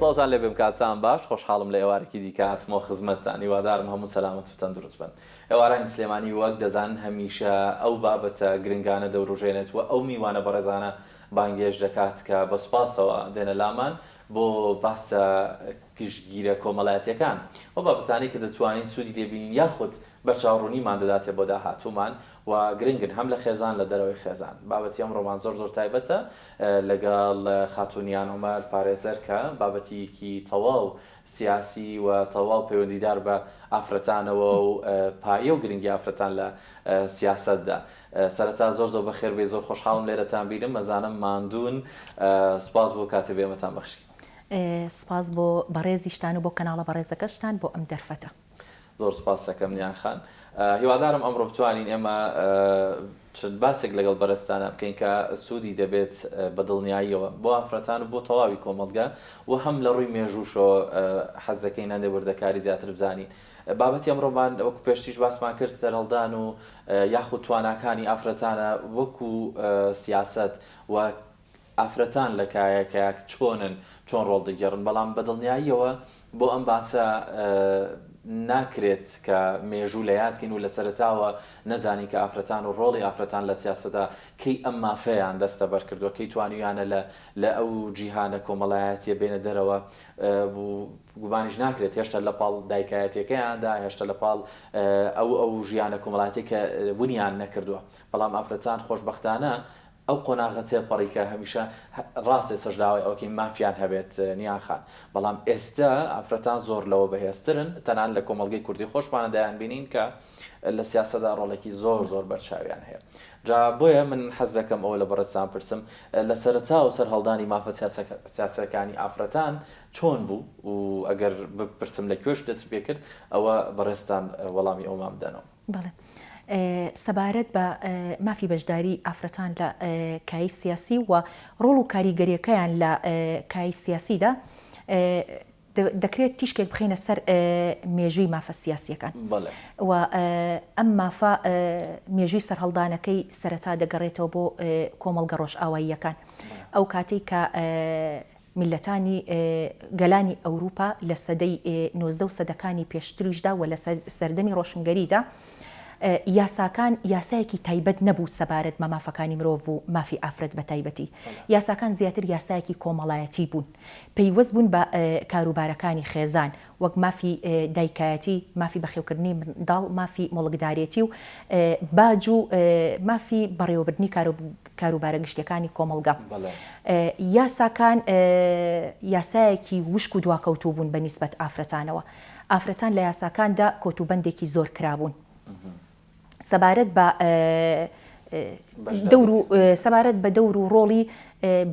سڵاتان لێ بکاتان باش خۆشحاڵم لە ئێوارێکی دیکە هاتمەوە خزمەتتان هیوادارم هەموو سەلامەت و تەندروست بن. ئێوارانی سلێمانی وەک دەزانن هەمیشە ئەو بابەتە گرنگانە دەوروژێنێت و ئەو میوانە بەڕێزانە بانگێش دەکات کە بە سوپاسەوە دێنە لامان بۆ باسە گشتگیرە کۆمەڵایەتیەکان و بابەتانی کە دەتوانین سوودی لێبینین یاخود بەرچاوڕوونیمان دەداتێ بۆ داهاتوومان و گرنگن هەم لە خێزان لە دەرەوەی خێزان. بابەتی ئەمڕۆمان زۆر تایبەتە لەگەڵ خاتونیان عومەر پارێزەر کە بابەتیکی تەواو سیاسی و تەواو پەیوەندیدار بە ئافرەتانەوە و پایە و گرنگی ئافرەتان لە سیاسەتدا. سەرەتا زۆر بەخێر بێ، زۆر خۆشحاڵم لێرەتان بینم، مەزانم ماندوون. سپاس بۆ کاتێ بێمەتان بەخشی. سپاس بۆ بەڕێزیشتان و بۆ کەناڵە بەڕێزەکەشتان بۆ ئەم دەرفەتە. زۆر سپاس دەکەم نیان خان. هیوادارم ئەمڕۆ بتوانین ئێمە چەند باسێک لەگەڵ بەرزتانە بکەین کە سوودی دەبێت بەدڵنیاییەوە بۆ ئافرەتان و بۆ تەواوی کۆمەڵگا و هەم لە ڕووی مێژووشەوە حەزەکەی نەندێ وردەکاری زیاتر بزانین. بابەتی ئەمڕۆمان وەکو پێشتیش باسمان کرد سەرهەڵدان و یاخود تواناکانی ئافرەتانە وەکو سیاست و ئافرەتان لە کایەکەیەک چۆن ڕۆڵ دەگەڕن، بەڵام بەدڵنیاییەوە بۆ ئەم باسە ناکرێت کە مێژوو لە یادکەین و لە سەرەتاوە نەزانی کە ئافرەتان و ڕۆڵی ئافرەتان لە سیاسەتدا کەی ئەم مافەیان دەستە بەر کردووە، کەی توانیویانە لە ئەو جیهانە کۆمەڵایەتیە بێنە دەرەوە. گومانیش ناکرێت هێشتا لە پاڵ دایکایەتیەکەیاندا، هێشتا لە پاڵ ئەو ژیانە کۆمەڵایەتی کە ونیان نەکردووە. بەڵام ئافرەتان خۆشبەختانە ئەو قۆناغەتێ پەڕیکە هەمیشە ڕاستێ سەژداوای ئەوکەی مافیان هەبێت نیان خان. بەڵام ئێستا ئافرەتان زۆر لەوە بەهێزترن، تەنان لە کۆمەڵگەی کوردی خۆشمانە دایان بینین کە لە سیاسەتدا ڕۆڵێکی زۆر بەرچاویان هەیە. جا بۆیە من حەز دەکەم ئەوە لە بەڕێزتان پرسم لە سەرەتا و سەرهەڵدانی مافە سیاسەکانی ئافرەتان چۆن بوو و ئەگەر بپرسم لە کوێش دەست پێ کرد ئەوە بەڕێزتان وەڵامی ئەومان بدەنەوە. بەڵێ. سەبارەت بە مافی بەشداری ئافرەتان لە کای سیاسی و ڕۆڵ و کاریگەریەکەیان لە کای سیاسیدا دەکرێت تیشکێک بخینە سەر مێژووی مافە سیاسیەکان و ئەم مافە مێژووی سەرهەڵدانەکەی سەرەتا دەگەڕێتەوە بۆ کۆمەڵگە ڕۆژئاواییەکان. ئەو کاتێک کە میلەتانی گەلانی ئەوروپا لە سەدەی 19 و سەدەکانی پێشتریشدا و لە سەردەمی ڕۆشنگەریدا یاساکان یاسایەکی تایبەت نەبوو سەبارەت بە مافەکانی مرۆڤ و مافی ئافرەت بە تایبەتی. یاساکان زیاتر یاسایەکی کۆمەڵایەتی بوون، پەیوەست بوون بە کاروبارەکانی خێزان وەک مافی دایکایەتی، مافی بەخێوکردنی منداڵ، مافی مۆڵکدارێتی و باج و مافی بەڕێوەبردنی کاروبارە گشتیەکانی کۆمەڵگا. یاساکان یاسایەکی وشک و دواکەوتوو بوون بە نیسبەت ئافرەتانەوە. ئافرەتان لە یاساکاندا کۆتوبەندێکی زۆر کرابوون سەبارەت بە دەور و ڕۆڵی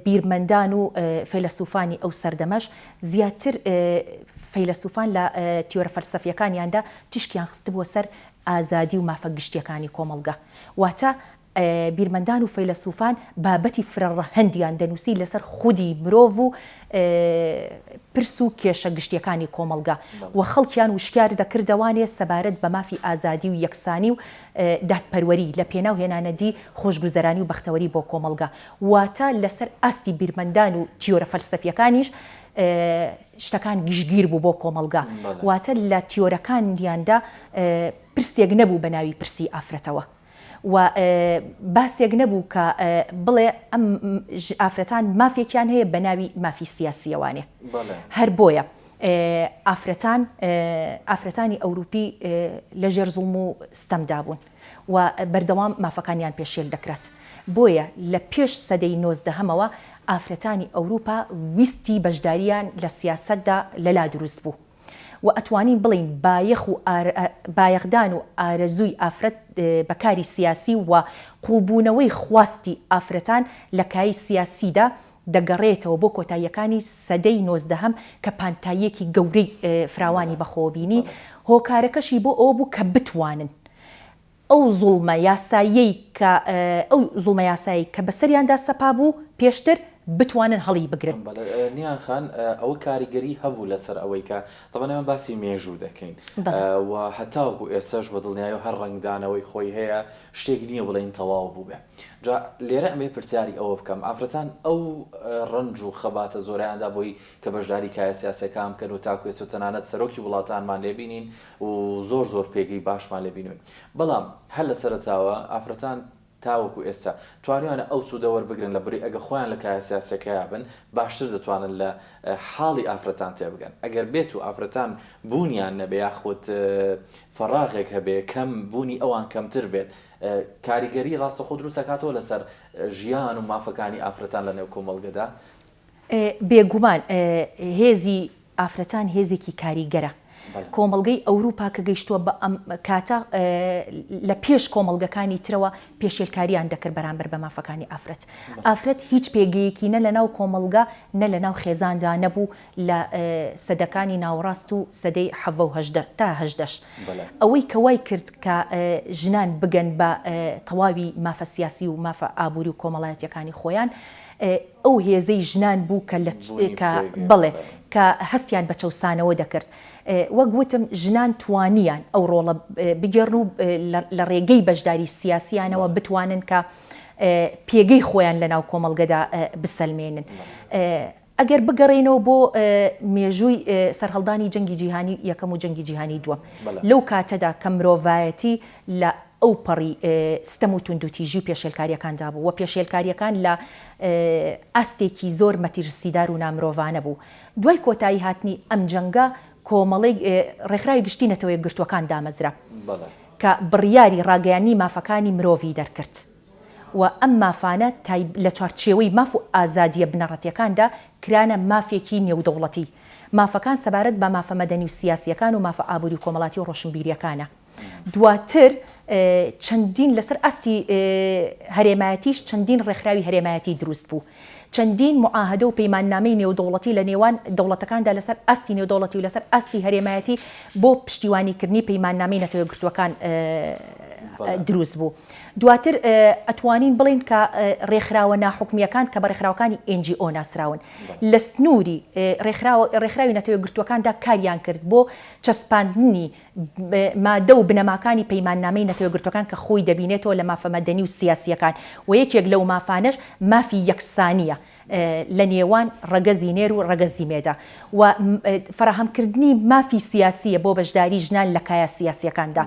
بیرمەندان و فەیلسوفانی ئەو سەردەمەش. زیاتر فەیلسوفان لە تیۆرە فەلسەفیەکانیاندا تیشکیان خستبووە سەر ئازادی و مافە گشتیەکانی کۆمەڵگا. واتە بیرمەندان و فەیلسوفان بابەتی فرەڕە هەندیان دەنووسی لەسەر خودی مرۆڤ و پرس و کێشە گشتیەکانی کۆمەڵگا و خەڵکیان وشکار دەکردەوانێ سەبارەت بە مافی ئازادی و یەکسانی و دادپەروەری لە پێناو هێنانەدی خۆشگوزەرانی و بەختەوەری بۆ کۆمەڵگا. واتە لەسەر ئاستی بیرمەندان و تیۆرە فەلسەفیەکانیش شتەکان گشتگیر بوو بۆ کۆمەڵگا. واتە لە تیۆرەکانیاندا پرسێک نەبوو بە ناوی پرسی ئافرەتەوە و باسێک نەبوو کە بڵێ ئەم ئافرەتان مافێکیان هەیە بە ناوی مافی سیاسیەوانێ. هەر بۆیە ئافرەتانی ئەوروپی لە ژێر زوڵم و ستەمدا بوون و بەردەوام مافەکانیان پێشێل دەکرێت. بۆیە لە پێش سەدەی 19هەمەوە ئافرەتانی ئەوروپا ویستی بەشداریان لە سیاسەتدا لەلا دروست بوو و ئەتوانین بڵین بایەخدان و ئارەزووی ئافرەت بەکاری سیاسی و قوڵبوونەوەی خواستی ئافرەتان لە کای سیاسیدا دەگەڕێتەوە بۆ کۆتاییەکانی سەدەی 19هەم کە پانتاییەکی گەورەی فراوانی بەخۆبینی. هۆکارەکەشی بۆ ئەوە بوو کە بتوانن ئەو زوڵمە یاسایی کە بەسەریاندا سەپا بوو پێشتر بتوانن هەڵی بگرن. نیان خان ئەوە کاریگەری هەبوو لەسەر ئەوەی کە تەبەن ئەمە باسی مێژوو دەکەین و هەتاوەکو ئێسەش بە دڵنیایی و هەر ڕنگدانەوەی خۆی هەیە شتێک نییە بڵێن تەواو بوو بێ. جا لێرە ئەمێ پرسیاری ئەوە بکەم ئافرەتان ئەو ڕنج و خەباتە زۆریاندا بۆی کە بەشداری کایە سیاسەکان بکەن و تاکوێت و تەنانەت سەرۆکی وڵاتانمان لێبینین و زۆر پێگەی باشمان لێبینون. بەڵام هەر لە سەرەتاوە ئافرەتان تاوەکو ئێستا توانیانە ئەو سوودە وەربگرن لە بری ئەگە خۆیان لە کایە سیاسەکەیە بن باشتر دەتوانن لە حاڵی ئافرەتان تێبگەن. ئەگەر بێت و ئافرەتان بوونیان نەبێ یاخود فەراغێک هەبێ کەم بوونی ئەوان کەمتر بێت کاریگەری ڕاستەخۆ دروست دەکاتەوە لەسەر ژیان و مافەکانی ئافرەتان لە نێو کۆمەڵگەدا. بێگومان هێزی ئافرەتان هێزێکی کاریگەرە. کۆمەڵگەی ئەوروپا کە گەیشتووە بە ئەم کاتە لە پێش کۆمەڵگەکانی ترەوە پێشێلکاریان دەکرد بەرامبەر بە مافەکانی ئافرەت. ئافرەت هیچ پێگەیەکی نە لە ناو کۆمەڵگا نە لە ناو خێزاندا نەبوو لە سەدەکانی ناوەڕاست و سەدەی 70 تا 80. ئەوەی کەوای کرد کە ژنان بگەن بە تەواوی مافە سیاسی و مافە ئابووری و کۆمەڵایەتیەکانی خۆیان ئەو هێزەی ژنان بوو کە بڵێ کە هەستیان بە چەوسانەوە دەکرد. وەک وتم ژنان توانیان ئەو ڕۆڵە بگەڕن و لە ڕێگەی بەشداری سیاسیانەوە بتوانن کە پێگەی خۆیان لە ناو کۆمەڵگەدا بسەلمێنن. ئەگەر بگەڕێنەوە بۆ مێژووی سەرهەڵدانی جەنگی جیهانی یەکەم و جەنگی جیهانی دووەم لەو کاتەدا کە مرۆڤایەتی لە ئەو پەڕی ستەم و توندوتیژی و پێشێلکاریەکاندا بوو و پێشێلکاریەکان لە ئاستێکی زۆر مەتیرسیدار و نامرۆڤانە بوو. دوای کۆتایی هاتنی ئەم جەنگە کۆمەڵی ڕێکخراوی گشتینەتەوەی گرتوەکان دامەزرا کە بڕیاری ڕاگەیانی مافەکانی مرۆڤی دەرکرد و ئەم مافانە لە چوارچێوەی ماف و ئازادیە بنەڕەتیەکاندا کرانە مافێکی نێودەوڵەتی. مافەکان سەبارەت بە مافە مەدەنی و سیاسیەکان و مافە ئابووری و کۆمەڵاتی و ڕۆشنبیریەکانە. دواتر چەندین لەسەر ئاستی هەرێمایەتیش چەندین ڕێکخراوی هەرێمایەتی دروست بوو. چەندین معاهدە و پەیماننامەی نێودەوڵەتی لە نێوان دەوڵەتەکاندا لەسەر ئاستی نێودەوڵەتی و لەسەر ئاستی هەرێمایەتی بۆ پشتیوانیکردنی پەیماننامەی نەتەوەیەکگرتووەکان دروست بوو. دواتر ئەتوانین بڵین کە ڕێکخراوە ناحوکمیەکان کە بە ڕێکخراوەکانی NGO ناسراون لە سنووری ڕێکخراوی نەتەوەیەکگرتووەکاندا کاریان کرد بۆ چەسپاندنی مادە و بنەماکانی پەیماننامەی نەتەوەیەکگرتووەکان کە خۆی دەبینێتەوە لە مافە مەدەنی و سیاسیەکان و یەکێک لەو مافانەش مافی یەکسانیە لە نێوان ڕەگەزی نێر و ڕەگەزی مێدا و فراهەمکردنی مافی سیاسیە بۆ بەشداری ژنان لە کایە سیاسیەکاندا.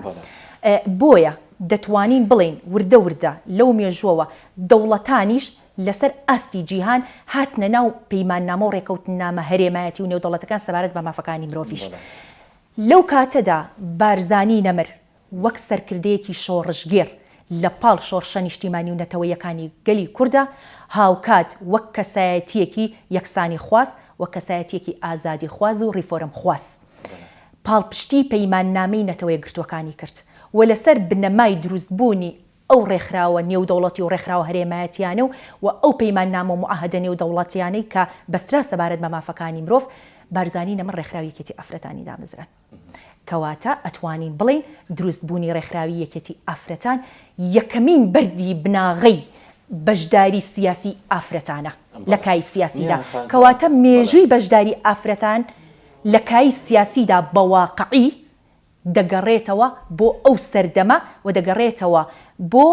بۆیە دەتوانین بڵین وردە وردە لەو مێژووەوە دەوڵەتانیش لەسەر ئاستی جیهان هاتنە ناو پەیماننامە و ڕێکەوتنامە هەرێمایەتی و نێودەوڵەتەکان سەبارەت بە مافەکانی مرۆڤیش. لەو کاتەدا بارزانی نەمر وەک سەرکردەیەکی شۆڕژگێر لە پاڵ شۆڕشە نیشتیمانی و نەتەوەیەکانی گەلی کووردا هاوکات وەک کەسایەتیەکی یەکسانی خواست وەک کەسایەتیەکی ئازادی خواز و ڕیفۆرم خواست. پاڵپشتی پەیماننامەی نەتەوەیەکگرتوەکانی کرد و لەسەر بنەمای دروستبوونی ئەو ڕێکخراوە نێودەوڵەتی و ڕێکخراوە هەرێمایەتیانە و ئەو پەیماننامە و معاهدە نێودەوڵەتیانەی کە بەسترا سەبارەت بە مافەکانی مرۆڤ بارزانی نەمە ڕێکخراوی یەکێتی ئافرەتانی دامەزران. کەواتە ئەتوانین بڵین دروستبوونی ڕێکخراوی یەکێتی ئافرەتان یەکەمین بەردی بناغەی بەشداری سیاسی ئافرەتانە لە کای سیاسیدا. کەواتە مێژووی بەشداری ئافرەتان لە کای سیاسیدا بەواقعی دەگەڕێتەوە بۆ ئەو سەردەمە و دەگەڕێتەوە بۆ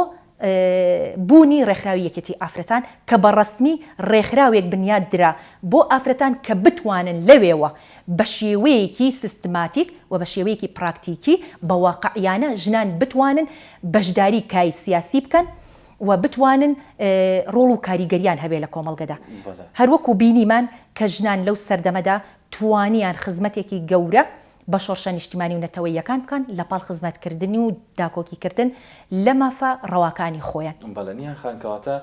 بوونی ڕێکخراوی یەکێتی ئافرەتان کە بە ڕەسمی ڕێکخراوێک بنیاد درا بۆ ئافرەتان کە بتوانن لەوێوە بە شێوەیەکی سیستماتیک و بە شێوەیەکی پراکتیکی بە واقعیانە ژنان بتوانن بەشداری کای سیاسی بکەن و بتوانن ڕۆڵ و کاریگەریان هەبێ لە کۆمەڵگەدا. هەروەکو بینیمان کە ژنان لەو سەردەمەدا توانیان خزمەتێکی گەورە بە شۆڕشە نیشتیمانی و نەتەوەیەکان بکەن لە پاڵ خزمەتکردنی و داکۆکیکردن لە مافە ڕەواکانی خۆیان. بەڵێنیان خانکەواتە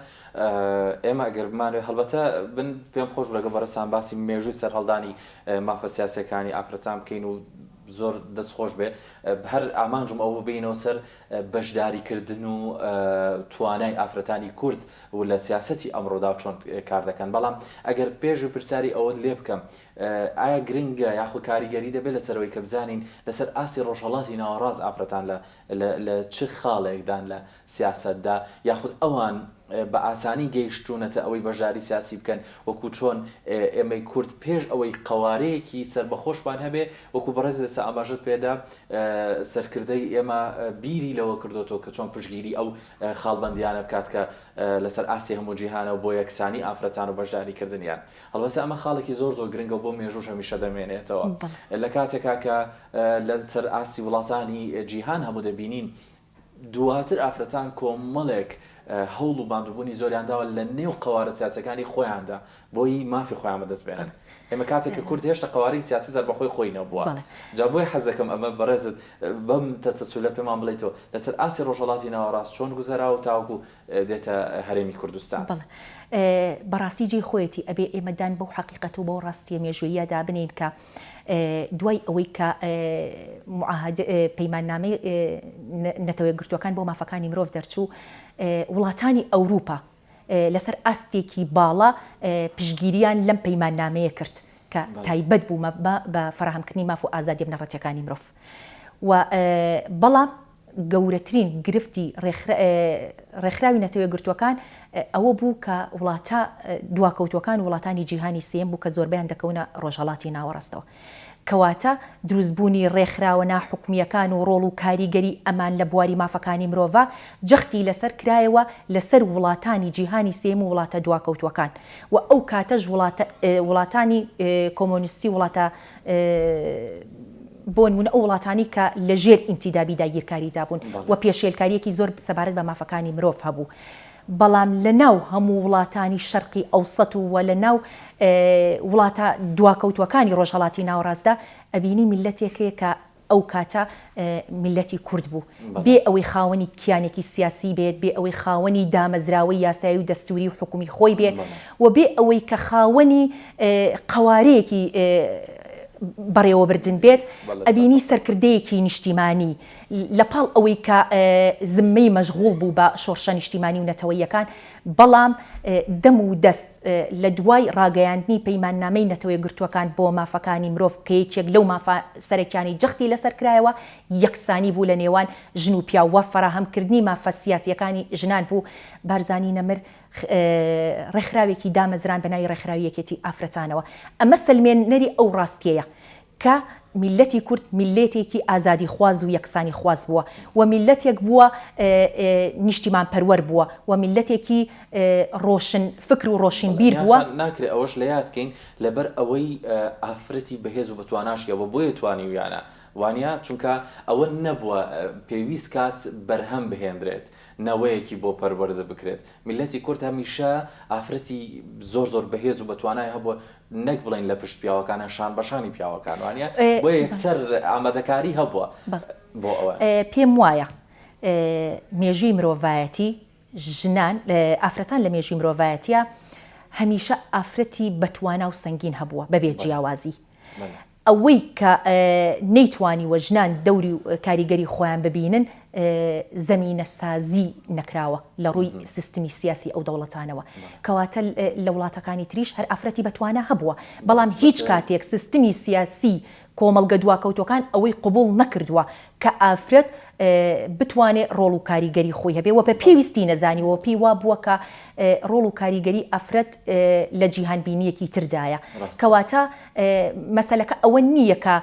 ئێمە ئەگەر بمانوێ هەڵبەتە بن پێم خۆش ڕێگە بەرەسان باسی مێژووی سەرهەڵدانی مافە سیاسەکانی ئافرەتان بکەین و زۆر دەستخۆش بێ هەر ئامانجم ئەوە بینەوە سەر بەشداریکردن و توانای ئافرەتانی کورد و لە سیاسەتی ئەمڕۆدا چۆن کار دەکەن. بەڵام ئەگەر پێش و پرسیاری ئەوە لێ بکەم ئایا گرنگە یاخود کاریگەری دەبێت لەسەرەوەی کە بزانین لەسەر ئاسی ڕۆژهەڵاتی ناوەڕاست ئافرەتان لە چ خاڵێکدان لە سیاسەتدا یاخود ئەوان بە ئاسانی گەیشتوونەتە ئەوەی بەژاری سیاسی بکەن وەکو چۆن ئێمەی کورد پێش ئەوەی قەوارەیەکی سربەخۆشمان هەبێ وەکو بەڕێز لەسا ئاماژت پێدا سەرکردەی ئێمە بیری لەوە کردوەوە کە چۆن پشگیری ئەو خاڵبەندیانە بکات کە لەسەر ئاسی هەموو جیهانە و بۆ یەکسانی ئافرەتان و بەشداریکردنیان هەڵبەتە ئەمە خاڵێکی زۆر گرنگە بۆ مێژوش هەمیشە دەمێنێتەوە لە کاتێکا کە لەسەر ئاسی وڵاتانی جیهان هەموو دەبینین دواتر ئافرەتان کۆمەڵێک هەوڵ و باندوبوونی زۆریان داوە لە نێو قەوارە سیاسەکانی خۆیاندا بۆی مافی خۆیان بەدەست بێنن ئێمە کاتێک کە کورد هێشتا قەوارەی سیاسی زەربەخۆی خۆی نەبووە جا بۆی حەزەکەم ئەمە بەڕێزت بەم تەسەسولە پێمان بڵێیتەوە لەسەر ئاسی ڕۆژهەڵاتی ناوەڕاست چۆن گوزەراوە تاوەکو دێتە هەرێمی کوردستان بەڕاستی جێی خۆیەتی ئەبێ ئێمەدان بەو حەقیقەت و بەو ڕاستیە مێژوویەدا بنین کە دوای ئەوەی کە پەیماننامەی نەتەوەی گرتوەکان بۆ مافەکانی مرۆڤ دەرچوو وڵاتانی ئەوروپا لەسەر ئاستێکی باڵا پشگیریان لەم پەیماننامەیە کرد کە تایبەت بوو بە فراهەمکردنی ماف و ئازادی بنەڕەتیەکانی مرۆڤ و بەڵام گەورەترین گرفتی ڕێکخراوی نەتەوەی گرتوەکان ئەوە بوو کە وڵاتە دواکەوتوەکان و وڵاتانی جیهانی سێم بوو کە زۆربیان دەکەونە ڕۆژهەڵاتی ناوەڕاستەوە کەواتە دروستبوونی ڕێکخراوە ناحکومیەکان و ڕۆڵ و کاریگەری ئەمان لە بواری مافەکانی مرۆڤ جەختی لەسەر کرایەوە لەسەر وڵاتانی جیهانی سێم و وڵاتە دواکەوتوەکان و ئەو کاتەش وڵاتانی کۆمۆنیستی وڵاتە بۆ نمونە ئەو وڵاتانی کە لە ژێر ئینتیدابی داگیرکاریدا بوون و پێشێلکاریەکی زۆر سەبارەت بە مافەکانی مرۆڤ هەبوو بەڵام لە ناو هەموو وڵاتانی شەرقی ئەوسەت و لە ناو وڵاتە دواکەوتوەکانی ڕۆژهەڵاتی ناوەڕاستدا ئەبینی میلەتێکەیە کە ئەو کاتە میلەتی کورد بوو بێ ئەوەی خاوەنی کیانێکی سیاسی بێت بێ ئەوەی خاوەنی دامەزراوەی یاسایی و دەستوری و حکومی خۆی بێت و بێ ئەوەی کە خاوەنی قەوارەیەکی بەڕێوەبردن بێت ئەبینی سەرکردەیەکی نیشتیمانی لەپاڵ ئەوەی کە زممەی مەشغوڵ بوو بە شۆڕشە نیشتیمانی و نەتەوەیەکان بەڵام دەم و دەست لە دوای ڕاگەیاندنی پەیماننامەی نەتەوەی گرتوەکان بۆ مافەکانی مرۆڤ کە یەکێک لەو مافە سەرەکیانی جەختی لەسەر کرایەوە یەکسانی بوو لە نێوان ژن و پیا و فەراهەمکردنی مافە سیاسیەکانی ژنان بوو بارزانی نەمر ڕێکخراوێکی دامەزران بە ناوی ڕێکخراوی یەکێتی ئافرەتانەوە ئەمە سەلمێنەری ئەو ڕاستیەیە کە میلەتی کورد میلەتێکی ئازادی خواز و یەکسانی خواز بووە و میلەتێک بووە نیشتیمان پەروەر بووە و میلەتێکی ڕۆشن فکر و ڕۆشن بیر بووە ناکرێت ئەوەش لە یادکەین لەبەر ئەوەی ئافرەتی بەهێز و بەتواناشیەوە بۆیە توانی ویانە وانە چونکە ئەوە نەبووە پێویست کات بەرهەم بهێنرێت نەوەیەکی بۆ پەروەردە بکرێت میلەتی کورد هەمیشە ئافرەتی زۆر بەهێز و بەتوانای هەبووە نەک بڵین لە پشت پیاوەکانە شان بەشانی پیاوەکان وانە بۆ یەکسەر ئامادەکاری هەبووە بۆ ئەوە پێم وایە مێژووی مرۆڤایەتی ژنان ئافرەتان لە مێژووی مرۆڤایەتیە هەمیشە ئافرەتی بەتوانا و سەنگین هەبووە بەبێ جیاوازی ئەوەی کە نەیتوانی وە ژنان دەوری و کاریگەری خۆیان ببینن زەمینە سازی نەکراوە لە ڕووی سیستمی سیاسی ئەو دەوڵەتانەوە کەواتە لە وڵاتەکانی تریش هەر ئافرەتی بەتوانە هەبووە بەڵام هیچ کاتێک سیستمی سیاسی کۆمەڵگە دواکەوتەکان ئەوەی قبول نەکردووە کە ئافرەت بتوانێت ڕۆڵ و کاریگەری خۆی هەبێ و بە پێویستی نەزانیەوە پێی وا بووە کە ڕۆڵ و کاریگەری ئافرەت لە جیهانبینیەکی تردایە کەواتە مەسەلەکە ئەوە نییە کە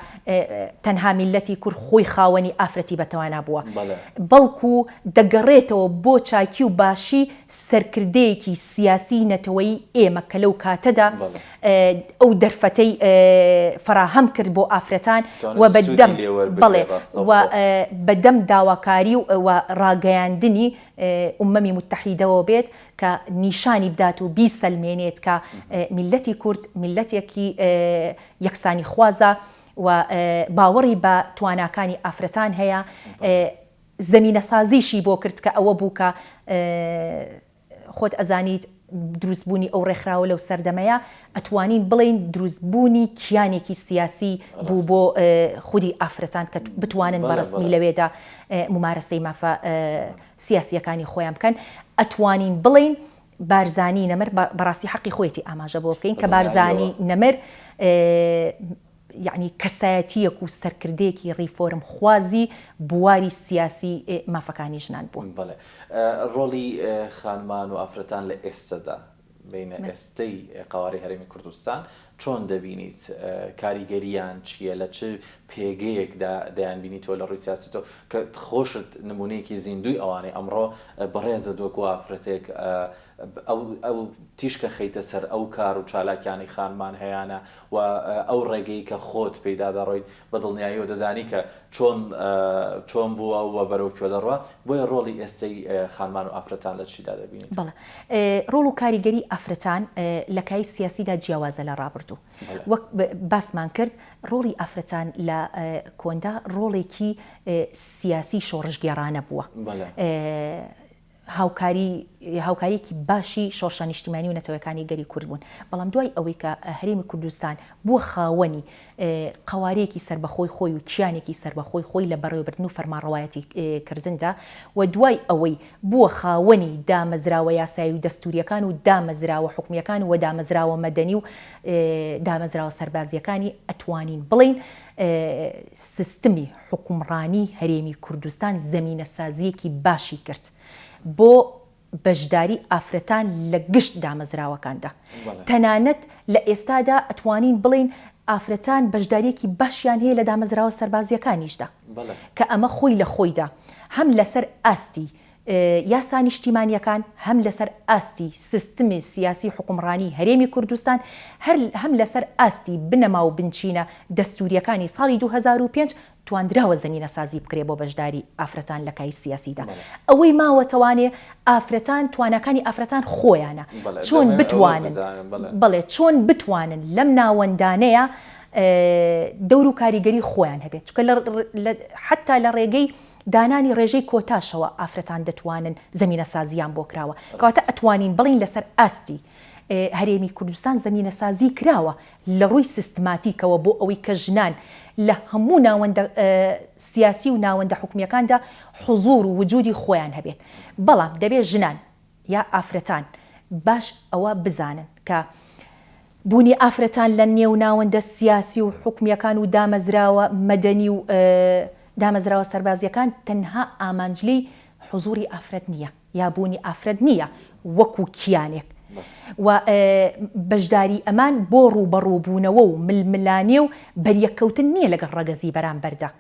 تەنها میلەتی کورد خۆی خاوەنی ئافرەتی بەتەوانا بووە بەڵکو دەگەڕێتەوە بۆ چاکی و باشی سەرکردەیەکی سیاسی نەتەوەی ئێمە کە لەو کاتەدا ئەو دەرفەتەی فراهەم کرد بۆ ئافرەتان و بەدەم بڵێ و بەدەم داواکاری و ڕاگەیاندنی ئومەمی متحیدەوە بێت کە نیشانی بدات و بیسەلمێنێت کە میلەتی کورد میلەتێکی یەکسانی خوازە و باوەڕی بە تواناکانی ئافرەتان هەیە زەمینە سازیشی بۆ کرد کە ئەوە بوو کە خۆت ئەزانیت دروستبوونی ئەو ڕێکخراوە لەو سەردەمەیە ئەتوانین بڵین دروستبوونی کیانێکی سیاسی بوو بۆ خودی ئافرەتان کە بتوانن بەڕستمی لەوێدا ممارەسەی مافە سیاسیەکانی خۆیان بکەن ئەتوانین بڵین بارزانی نەمر بەڕاستی حەقی خۆیەتی ئاماژە بۆ بکەین کە بارزانی نەمر یعنی کەسایەتیەک و سەرکردەیەکی ڕیفۆرم خوازی بواری سیاسی مافەکانی ژنان بوو. بەڵێ ڕۆڵی خانمان و ئافرەتان لە ئێستادا بینە ئێستەی قواری هەرێمی کوردستان چۆن دەبینیت؟ کاریگەریان چییە؟ لە چ پێگەیەکدا دەیان بینیتەوە لە ڕووی سیاسیتەوە کە خۆشت نمونەیەکی زیندوی ئەوانەی ئەمڕۆ بەڕێزە دۆکو ئافرەتێک ئەو تیشکە خەیتە سەر ئەو کار و چالاکیانی خانمان هەیەە و ئەو ڕێگەی کە خۆت پێدا دەڕۆیت بە دڵنیاییەوە دەزانی کە چۆن بووە و بەرەو کوێ دەڕوە. بۆیە ڕۆڵی ئێستەی خانمان و ئافرەتان لە چیدا دەبینیت؟ بەڵێ ڕۆڵ و کاریگەری ئافرەتان لە کای سیاسیدا جیاوازە لە ڕابردوو. وەک باسمان کرد ڕۆڵی ئافرەتان لە کۆندا ڕۆڵێکی سیاسی شۆڕژگێڕانە بووە. هاوکاریەکی باشی شۆڕشە نیشتیمانی و نەتەوەیەکانی گەری کورد بوون. بەڵام دوای ئەوەی کە هەرێمی کوردستان بووە خاوەنی قوارەیەکی سربەخۆی خۆی و کیانێکی سربەخۆی خۆی لە بەڕێوەبردن و فەرمانڕەوایەتی کردندا و دوای ئەوەی بووە خاوەنی دامەزراوە یاسایی و دەستوریەکان و دامەزراوە حکومیەکان و دامەزراوە مەدەنی و دامەزراوە سەربازیەکانی ئەتوانین بڵین سیستمی حکومڕانی هەرێمی کوردستان زەمینە سازیەکی باشی کرد بۆ بەشداری ئافرەتان لە گشت دامەزراوەکاندا. تەنانەت لە ئێستادا ئەتوانین بڵین ئافرەتان بەشداریەکی باشیان هەیە لە دامەزراوە سەربازیەکانیشدا کە ئەمە خۆی لە خۆیدا هەم لەسەر ئاستی یاسا نیشتیمانیەکان هەم لەسەر ئاستی سیستمی سیاسی حکومڕانی هەرێمی کوردستان هەم لەسەر ئاستی بنەما و بنچینە دەستوریەکانی ساڵی 2005 تواندراوە زەمینە سازی بکرێ بۆ بەشداری ئافرەتان لە کای سیاسیدا. ئەوەی ماوەتەوانێ ئافرەتان توانەکانی ئافرەتان خۆیانە چۆن بتوانن بڵێ چۆن بتوانن لەم ناوەندانەیە دەور و کاریگەری خۆیان هەبێت. چکە حتا لە ڕێگەی دانانی ڕێژەی کۆتاشەوە ئافرەتان دەتوانن زەمینە سازیان بۆ کراوە. کەواتە ئەتوانین بڵین لەسەر ئاستی هەرێمی کوردستان زەمینە سازی کراوە لە ڕووی سیستماتیکەوە بۆ ئەوەی کە ژنان لە هەموو ناوەندە سیاسی و ناوەندە حکومیەکاندا حوزور و وجودی خۆیان هەبێت. بەڵام دەبێت ژنان یا ئافرەتان باش ئەوە بزانن کە بوونی ئافرەتان لە نێو ناوەندە سیاسی و حکومیەکان و دامەزراوە مەدەنی و دامەزراوە سەربازیەکان تەنها ئامانجلی حوزوری ئافرەت نییە یا بوونی ئافرەت نییە وەکو کیانێک و بەشداری ئەمان بۆ ڕووبەڕووبوونەوە و ململانێ و بەریەکەوتن نییە لەگەڵ ڕەگەزی بەرامبەردا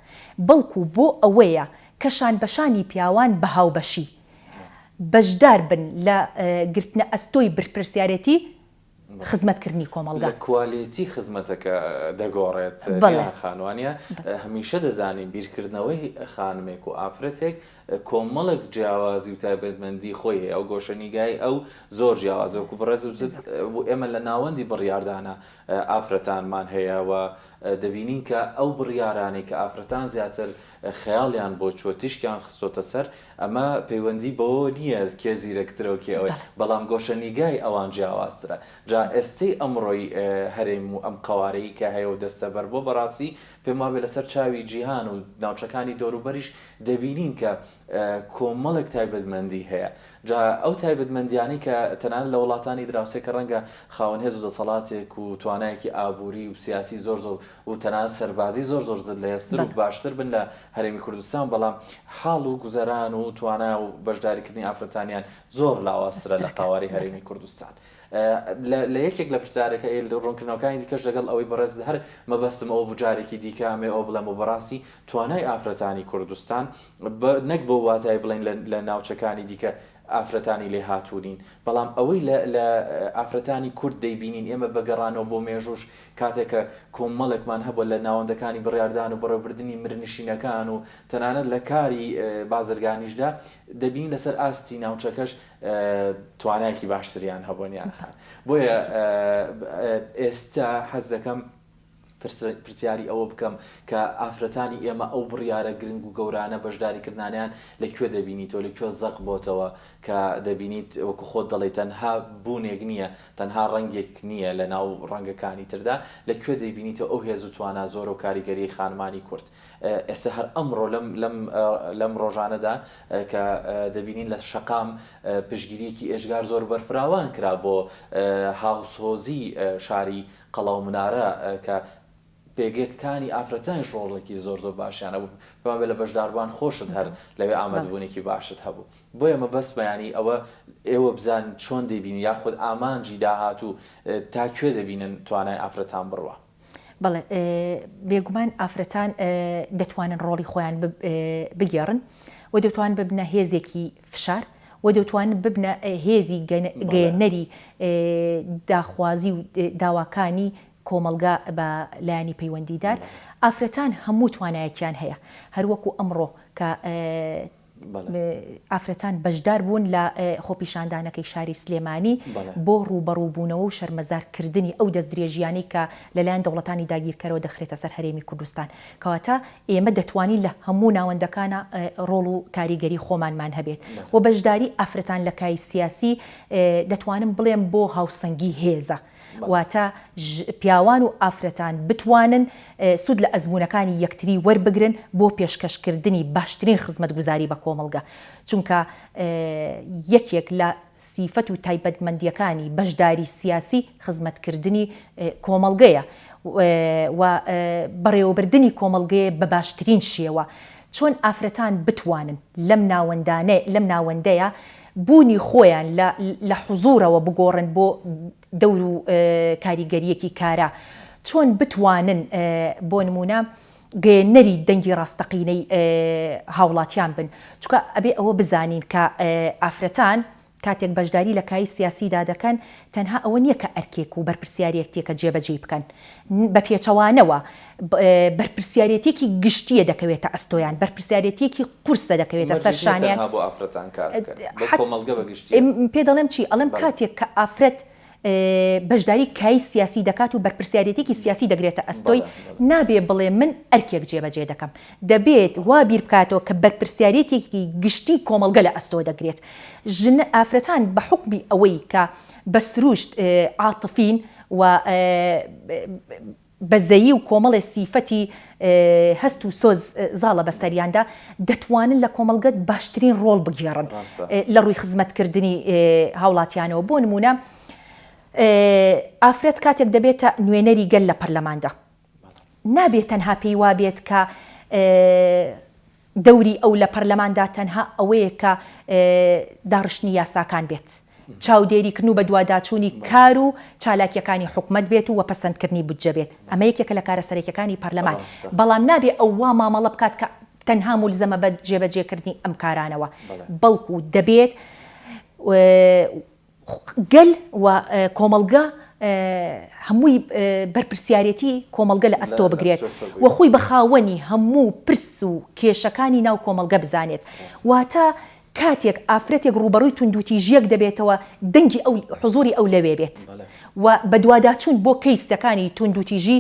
بەڵکو بۆ ئەوەیە کەشان بەشانی پیاوان بە هاوبەشی بەشدار بن لە گرتنە ئەستۆی برپرسیارەتی خزمەتکردنی کۆمەڵگا. لە کوالیتی خزمەتەکە دەگۆڕێت خانوانە هەمیشە دەزانین بیرکردنەوەی خانمێک و ئافرەتێک کۆمەڵک جیاوازی و تایبەتمەندی خۆی ئەو گۆشەنیگای ئەو زۆر جیاوازەوەکو بڕێز ئێمە لە ناوەندی بڕیاردانە ئافرەتانمان هەیە و دەبینین کە ئەو بڕیارانەی کە ئافرەتان زیاتر خەیاڵیان بۆ چوە تیشکیان خستۆتە سەر ئەمە پەیوەندی بۆ نییە کێ زیرەکترەوە کێ ئەوەی بەڵام گۆشەنیگای ئەوان جیاوازترە. جا ئێستەی ئەمڕۆی هەرێم و ئەم قوارەی کە هەیە و دەستەبەر بۆ بەڕاستی پێم وابێ لەسەر چاوی جیهان و ناوچەکانی دەوروبەریش دەبینین کە کۆمەڵێک تایبەتمەندی هەیە. جا ئەو تایبەتمەندیانی کە تەنانەت لە وڵاتانی دراوسێ کە ڕەنگە خاوەن هێز و دەسەڵاتێک و توانایەکی ئابووری و سیاسی زۆر و تەنانەت سەربازی زۆر زل لە هێزتر و باشتر بن لە هەرێمی کوردستان بەڵام حاڵ و گوزەران و توانای و بەشداریکردنی ئافرەتانیان زۆر لاوازترە لە قاواری هەرێمی کوردستان. لە یەکێک لە پرسیارەکە ڕوونکردنەوەکانی دیکەش لەگەڵ ئەوەی بەڕێز هەر مەبەستم ئەو بجارێکی دیکەمێ ئەو بڵێم و بەڕاستی توانای ئافرەتانی کوردستان نەک بۆ واتای بڵین لە ناوچەکانی دیکە ئافرەتانی لێ هاتوونین بەڵام ئەوەی لە ئافرەتانی کورد دەیبینین ئێمە بەگەڕانەوە بۆ مێژوش کاتێکە کۆمەڵێکمان هەبووە لە ناوەندەکانی بڕیاردان و بەڕێوەبردننی مرنشینەکان و تەنانەت لە کاری بازرگانیشدا دەبین لەسەر ئاستی ناوچەکەش توانایەکی باشتریان هەبوونیان بۆیە ئێستا حەز دەکەم پرسیاری ئەوە بکەم کە ئافرەتانی ئێمە ئەو بڕیارە گرنگ و گەورانە بەشداریکردنیان لەکوێ دەبینیتەوە لەکوێ زەق بۆتەوە کە دەبینیت وەکو خۆت دەڵێت تەنها بوونێک نییە تەنها ڕەنگێک نییە لە ناو ڕەنگەکانی تردا لەکوێ دەبینیتەوە ئەو هێز و توانە زۆر و کاریگەری خانمانی کورد. ئێستا هەر ئەمڕۆ لەم ڕۆژانەدا کە دەبینین لە شەقام پشگیریەکی ئێژگار زۆر بەرفراوان کرا بۆ هاوسهۆزی شاری قەڵاو منارە کە پێگەکانی ئافرەتانی ڕۆڵێکی زۆر باشیانە بوو پێمان بێ لە بەشداربووان خۆشت هەر لەوێ ئامادەبوونێکی باشت هەبوو بۆ ئێمە بەس بەیانی ئەوە ئێوە بزان چۆن دەبینی یاخود ئامانجی داهات و تا کوێ دەبینن توانای ئافرەتان بڕوە. بەڵێ بێگومان ئافرەتان دەتوانن ڕۆڵی خۆیان بگێڕن و دەتوان ببنە هێزێکی فشار و دەتوان ببنە هێزی گەێنەری داخوازی و داواکانی کۆمەلگا بە لایانی پەیوەندیدار ئافرەتان هەموو توانایەکیان هەیە هەروەکو ئەمڕۆ کە ئافرەتان بەشدار بوون لە خۆپیشاندانەکەی شاری سلێمانی بۆ ڕوبەڕووبوونەوە و شەرمەزارکردنی ئەو دەست درێژیانەی کە لەلایەن دەوڵەتانی داگیرکەرەوە دەخرێتە سەر هەرێمی کوردستان کەواتە ئێمە دەتوانین لە هەموو ناوەندەکانە ڕۆڵ و کاریگەری خۆمانمان هەبێت و بەشداری ئافرەتان لە کای سیاسی دەتوانم بڵێم بۆ هاوسەنگی هێزە واتە پیاوان و ئافرەتان بتوانن سود لە ئەزمونەکانی یەکتری وەربگرن بۆ پێشکەشکردنی باشترین خزمەتگوزاری بە کۆمەلگا چونکە یەکێک لە سیفەت و تایبەتمەندیەکانی بەشداری سیاسی خزمەتکردنی کۆمەلگەیە و بەڕێوەبردننی کۆمەلگەیە بە باشترین شێوە چۆن ئافرەتان بتوانن لەم ناوەندەیە بوونی خۆیان لە حوزورەوە بگۆڕن بۆ دەور و کاریگەریەکی کارە چۆن بتوانن بۆ نمونە گەێنەری دەنگی ڕاستەقینەی هاوڵاتیان بن چونکە ئەبێ ئەوە بزانین کە ئافرەتان کاتێک بەشداری لە کای سیاسیدا دەکەن تەنها ئەوە نییە کە ئەرکێک و بەرپرسیارەتێکە جێبەجێ بکەن بە پێچەوانەوە بەرپرسیارەتێکی گشتیە دەکەوێتە ئەستۆیان بەرپرسیارەتێکی قورسە دەکەوێتە سەر شانیان پێ دەڵێم چی ئەڵێم کاتێک کە ئافرەت بەشداری کای سیاسی دەکات و بەرپرسیارەتێکی سیاسی دەگرێتە ئەستۆی نابێ بڵێ من ئەرکێک جێبەجێ دەکەم دەبێت وا بیر بکاتەوە کە بەرپرسیارەتێکی گشتی کۆمەلگە لە ئەستۆ دەگرێت ژن ئافرەتان بە حوکمی ئەوەی کە بە سروشت عاتفین و بەزەیی و کۆمەڵی سیفەتی هەست و سۆز زاڵە بەستەریاندا دەتوانن لە کۆمەلگەت باشترین ڕۆڵ بگێڕن لە ڕووی خزمەتکردنی هاوڵاتیانەوە بۆ نمونە ئافرەت کاتێک دەبێتە نوێنەری گەل لە پەرلەماندا نابێت تەنها پێی وابێت کە دەوری ئەو لە پەرلەماندا تەنها ئەوەیە کە داڕشتنی یاساکان بێت چاودێریکردن و بە دوواداچوونی کار و چالاکیەکانی حکومەت بێت و وەپەسەندکردنی بودجە بێت ئەمە یەکێکە لە کارە سەرەکیەکانی پەرلەمان بەڵام نابێت ئەو وا مامەڵە بکات کە تەنها مولزەمە بە جێبەجێکردنی ئەم کارانەوە بەڵکو دەبێت گەل و کۆمەلگا هەمووی بەرپرسیارەتی کۆمەلگە لە ئەستۆ بگرێت و خۆی بە خاوەنی هەموو پرس و کێشەکانی ناو کۆمەلگە بزانێت واتە کاتێک ئافرەتێک ڕوبەڕووی توندوتیژیەک دەبێتەوە دەنگی ئەو حوزوری ئەو لەوێ بێت و بە دوواداچوون بۆ کەیستەکانی توندوتیژی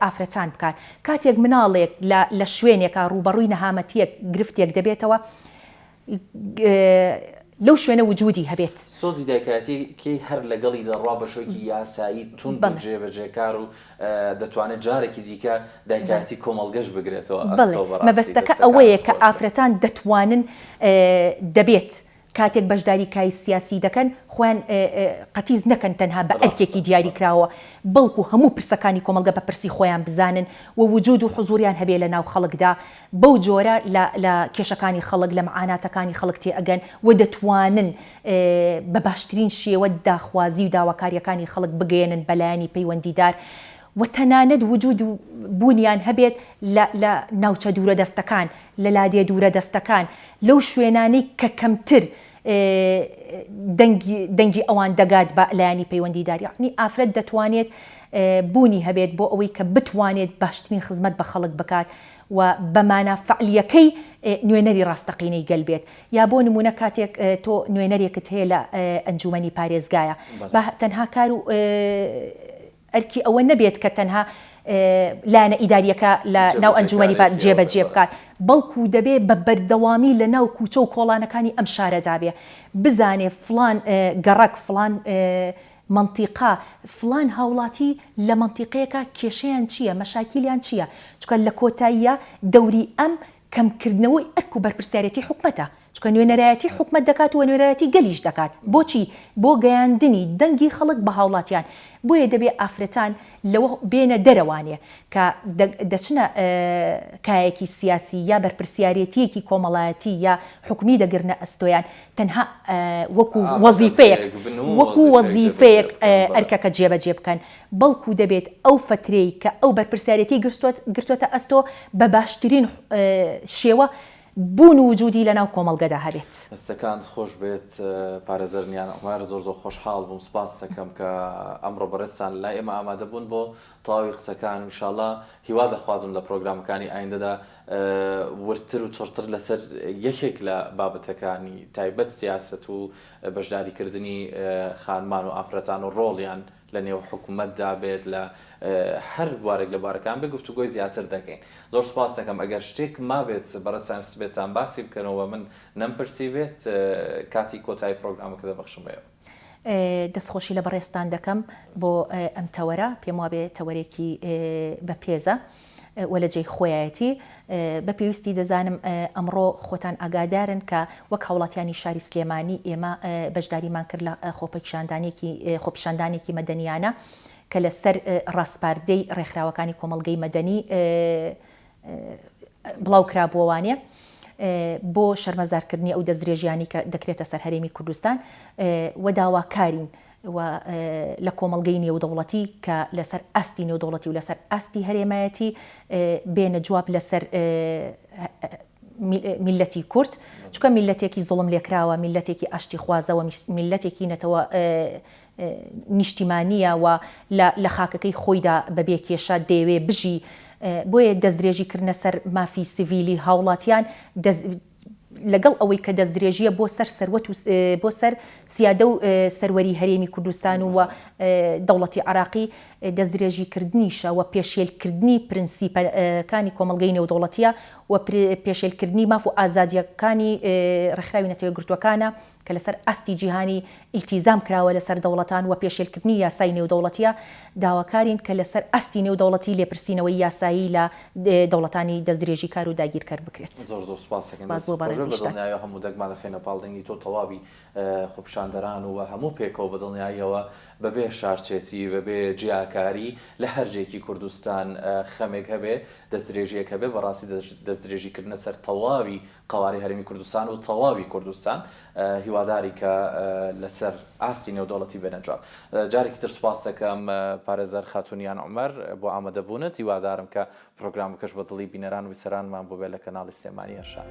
ئافرەتان بکات کاتێک مناڵێک لە شوێنێکە ڕوبەڕووی نەهامەتیەک گرفتێک دەبێتەوە لەو شوێنە وجودی هەبێت سۆزی دایکاتی هەر لەگەڵی دەڕوا بە شۆکی یاسایی تون جێبەجێکار و دەتوانێت جارێکی دیکە دایکاتی کۆمەلگەش بگرێتەوە مەبەستەکە ئەوەیە کە ئافرەتان دەتوانن دەبێت کاتێک بەشداری کای سیاسی دەکەن خۆیان قەتیز نەکەن تەنها بە ئەرکێکی دیاری کراوە بەڵکو هەموو پرسەکانی کۆمەلگە بە پرسی خۆیان بزانن و وجود و حوزوریان هەبێ لە ناو خەڵکدا بەو جۆرە لە کێشەکانی خەڵک لە معاناتەکانی خەڵک تێ ئەگەن و دەتوانن بە باشترین شێوە داخوازی و داواکاریەکانی خەڵک بگەێنن بەلایانی پەیوەندیدار و تەنانەت وجود و بوونیان هەبێت لە ناوچە دوورە دەستەکان لە لادێ دوورە دەستەکان لەو شوێنانەی کە کەمتر دەنگی ئەوان دەگات بە لایانی پەیوەندیدار یعنی ئافرەت دەتوانێت بوونی هەبێت بۆ ئەوەی کە بتوانێت باشترین خزمەت بە خەڵک بکات و بەمانە فعلیەکەی نوێنەری ڕاستەقینەی گەل بێت یا بۆ نمونە کاتێک تۆ نوێنەرێکت هەیە لە ئەنجومەنی پارێزگایە بە تەنها کار و ئەرکی ئەوە نەبێت کە تەنها لایەنە ئیداریەکە لە ناو ئەنجومەنی جێبەجێ بکات بەڵکو دەبێت بە بەردەوامی لە ناو کوچە و کۆڵانەکانی ئەم شارەدا بێ بزانێ فلان گەڕک فلان منطقە فلان هاوڵاتی لە منطقەیەکە کێشەیان چییە مەشاکیلیان چییە چونکە لە کۆتاییە دەوری ئەم کەمکردنەوەی ئەرک و بەرپرسیارەتی حکومەتە چکە نوێنەرایەتی حکومت دەکات و نوێنەرایەتی گەلیش دەکات بۆچی بۆ گەیاندنی دەنگی خەڵک بە هاوڵاتیان بۆیە دەبێ ئافرەتان لەوە بێنە دەرەوانێ کە دەچنە کایەکی سیاسی یا بەرپرسیارەتیەکی کۆمەڵایەتی یا حکومی دەگرنە ئەستۆیان تەنها وەکو وەزیفەیەک ئەرکەکە جێبەجێ بکەن بەڵکو دەبێت ئەو فترەی کە ئەو بەرپرسیارەتی گرتوۆتە ئەستۆ بە باشترین شێوە بوون و وجودی لەناو کۆمەڵگەدا هەبێت. دەستەکان خۆش بێت پارێزەرنیان ئەمار زۆر خۆشحاڵ بووم سپاس دەکەم کە ئەمڕۆ بەڕێستان لای ئێمە ئامادە بوون بۆ تەواوی قسەکان انشاءالله هیوا دەخوازم لە پرۆگرامەکانی ئایندەدا ورتر و چڕتر لەسەر یەکێک لە بابەتەکانی تایبەت سیاست و بەشداریکردنی خانمان و ئافرەتان و ڕۆڵیان لە نێو حکوومەتدا بێت لە هەر بوارێک لە بارەکان بێ گفتوگۆی زیاتر دەکەین. زۆر سپاس دەکەم ئەگەر شتێک ما بێت بەڕێستان بێتان باسی بکەنەوە من نەمپرسی بێت کاتی کۆتایی پرۆگرامەکە دەبەخشم بێت. دەستخۆشی لە بەڕێستان دەکەم بۆ ئەم تەوەرە پێم وابێ تەوەرێکی بەپێزە وە لە جێی خۆیەتی بە پێویستی دەزانم ئەمڕۆ خۆتان ئاگادارن کە وەک هاوڵاتیانی شاری سلێمانی ئێمە بەشداریمان کرد لە خۆپیشاندانێکی مەدەنیانە کە لەسەر ڕاستپاردەی ڕێکخراوەکانی کۆمەڵگەی مەدەنی بڵاو کرابووەوانێ بۆ شەرمەزارکردنی ئەو دەستدرێژیانی کە دەکرێتە سەر هەرێمی کوردستان و داواکارین لە کۆمەڵگەی نێودەوڵەتی کە لەسەر ئەستی نێودەوڵەتی و لەسەر ئەستی هەرێمایەتی بێنە جواب لەسەر میلەتی کورد چکە میلەتێکی زوڵم لێکراوە میلەتێکی ئاشتی خوازەوە میلەتێکی نەتەوە نیشتیمانیە و لە خاکەکەی خۆیدا بەبێ کێشە دەیەوێ بژی بۆیە دەستدرێژیکردنە سەر مافی سیڤیلی هاوڵاتیان لەگەڵ ئەوەی کە دەستدرێژیە بۆ سەر سەروەت و بۆ سەر سیادە و سەروەری هەرێمی کوردستان و دەوڵەتی عراقی دەستدرێژیکردنیشە و پێشێلکردنی پرینسیپەکانی کۆمەڵگەی نێودەوڵەتیە و پێشێلکردنی ماف و ئازادیەکانی ڕێکخراوی نەتەوەی گرتوەکانە کە لەسەر ئەستی جیهانی ئیلتیزام کراوە لەسەر دەوڵەتان و پێشێلکردنی یاسای نێودەوڵەتیە داواکارین کە لەسەر ئەستی نێودەوڵەتی لێپرسینەوەی یاسایی لە دەوڵەتانی دەستدرێژی کار و داگیرکار بکرێت. سپاس بۆ بەڕێزیشتان هەموو دەگما دەخێنە پاڵدەنگی تۆ تەواوی خۆپیشاندەران و هەموو پێکەوە بەدڵنیاییەوە بەبێ شارچێتی بەبێ جیاکاری لە هەرجێکی کوردستان خەمێک هەبێ دەستدرێژیەک هەبێ بەڕاستی دەستدرێژیکردنە سەر تەواوی قەواری هەرێمی کوردستان و تەواوی کوردستان هیواداری کە لەسەر ئاستی نێودەوڵەتی بێنەنجام. جارێکی تر سپاس دەکەم پارێزەر خاتونیان عومەر بۆ ئامادەبوونت هیوادارم کە پرۆگرامەکەش بە دڵی بینەران و ویسەرانمان بۆ بێ لە کەناڵی سلێمانی هەرشار.